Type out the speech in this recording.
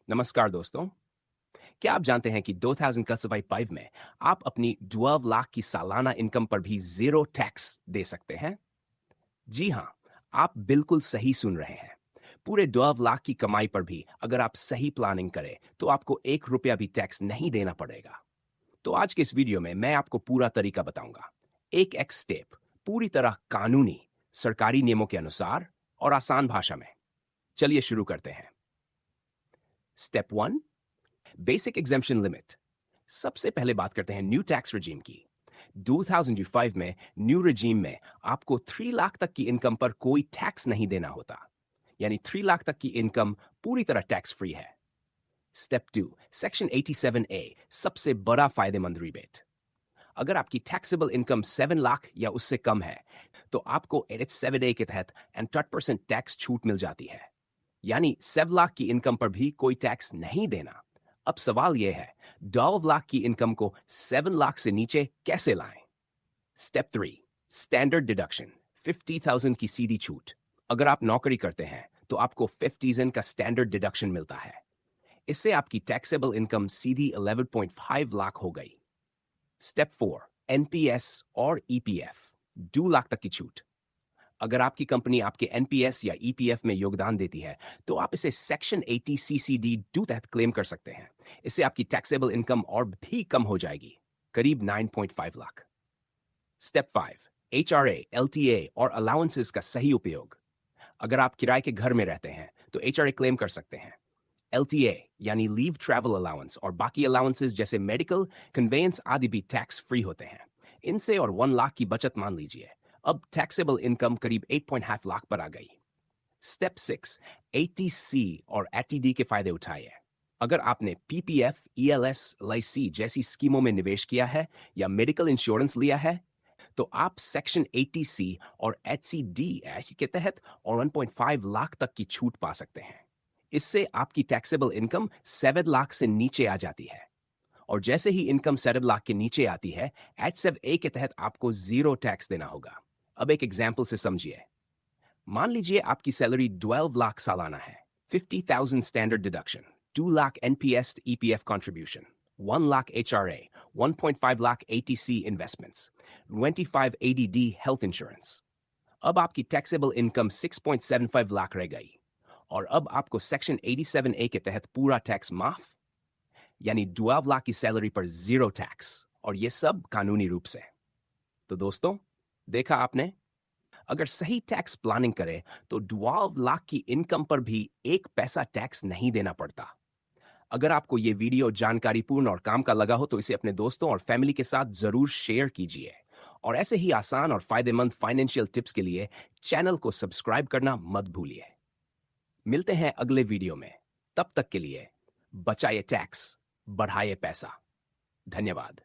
नमस्कार दोस्तों। क्या आप जानते हैं कि 2025 में आप अपनी 12 लाख की सालाना इनकम पर भी जीरो टैक्स दे सकते हैं? जी हाँ, आप बिल्कुल सही सुन रहे हैं। पूरे 12 लाख की कमाई पर भी अगर आप सही प्लानिंग करें तो आपको 1 रुपया भी टैक्स नहीं देना पड़ेगा। तो आज के इस वीडियो में मैं आपको पूरा तरीका बताऊंगा। एक स्टेप, पूरी तरह कानूनी, सरकारी नियमों के अनुसार और आसान भाषा में। चलिए शुरू करते हैं। Step 1, basic exemption limit. सबसे पहले बात करते हैं न्यू टैक्स रिजीम की। 2005 में न्यू रिजीम में आपको 3 लाख तक की इनकम पर कोई टैक्स नहीं देना होता, यानी 3 लाख तक की इनकम पूरी तरह टैक्स फ्री है। स्टेप 2, सेक्शन 87A, सबसे बड़ा फायदेमंद रिबेट। अगर आपकी टैक्सेबल इनकम 7 लाख या उससे कम है तो आपको 87A के तहत 10% टैक्स छूट मिल जाती है, यानी 7 लाख की इनकम पर भी कोई टैक्स नहीं देना। अब सवाल यह है, 12 लाख की इनकम को 7 लाख से नीचे कैसे लाएं? स्टेप 3, स्टैंडर्ड डिडक्शन, 50,000 की सीधी छूट। अगर आप नौकरी करते हैं तो आपको 50,000 का स्टैंडर्ड डिडक्शन मिलता है। इससे आपकी टैक्सेबल इनकम सीधी 11.5 लाख हो गई। स्टेप 4, एनपीएस और ईपीएफ, 2 लाख तक की छूट। अगर आपकी कंपनी आपके एनपीएस या ईपीएफ में योगदान देती है तो आप इसे सेक्शन 80 सीसीडी 2 तहत क्लेम कर सकते हैं। इससे आपकी टैक्सेबल इनकम और भी कम हो जाएगी, करीब 9.5 लाख। स्टेप 5, एचआरए, एलटीए और अलाउंसेस का सही उपयोग। अगर आप किराए के घर में रहते हैं तो एचआरए क्लेम कर सकते हैं। एलटीए यानी लीव ट्रैवल अलाउंस और बाकी अलाउंसेस जैसे मेडिकल, कन्वेंस आदि भी टैक्स फ्री होते हैं। इनसे और 1 लाख की बचत मान लीजिए, अब टैक्सेबल इनकम करीब 8.5 लाख पर आ गई। स्टेप 6, एटीसी और एटीडी के फायदे उठाइए। अगर आपने पीपीएफ, ईएलएस, एलआईसी जैसी स्कीमों में निवेश किया है या मेडिकल इंश्योरेंस लिया है तो आप सेक्शन 80C और एचसीडी के तहत और 1.5 लाख तक की छूट पा सकते हैं। इससे आपकी टैक्सेबल इनकम 7 लाख से नीचे आ जाती है। और जैसे ही इनकम 7 लाख के नीचे आती है, एच 7A के तहत आपको जीरो टैक्स देना होगा। अब एक एग्जाम्पल से समझिए। मान लीजिए आपकी सैलरी 12 लाख सालाना है। 50,000 standard deduction, 2 lakh NPS EPF contribution, 1 lakh HRA, 1.5 lakh ATC investments, 25 ADD health insurance. अब आपकी टैक्सेबल इनकम 6.75 लाख रह गई। और अब आपको सेक्शन 87A के तहत पूरा टैक्स माफ, यानी 12 लाख की सैलरी पर जीरो टैक्स, और ये सब कानूनी रूप से। तो दोस्तों, देखा आपने, अगर सही टैक्स प्लानिंग करें तो 12 लाख की इनकम पर भी 1 पैसा टैक्स नहीं देना पड़ता। अगर आपको ये वीडियो जानकारीपूर्ण और काम का लगा हो तो इसे अपने दोस्तों और फैमिली के साथ जरूर शेयर कीजिए। और ऐसे ही आसान और फायदेमंद फाइनेंशियल टिप्स के लिए चैनल को सब्सक्राइब करना मत भूलिए। मिलते हैं अगले वीडियो में। तब तक के लिए बचाइए टैक्स, बढ़ाइए पैसा। धन्यवाद।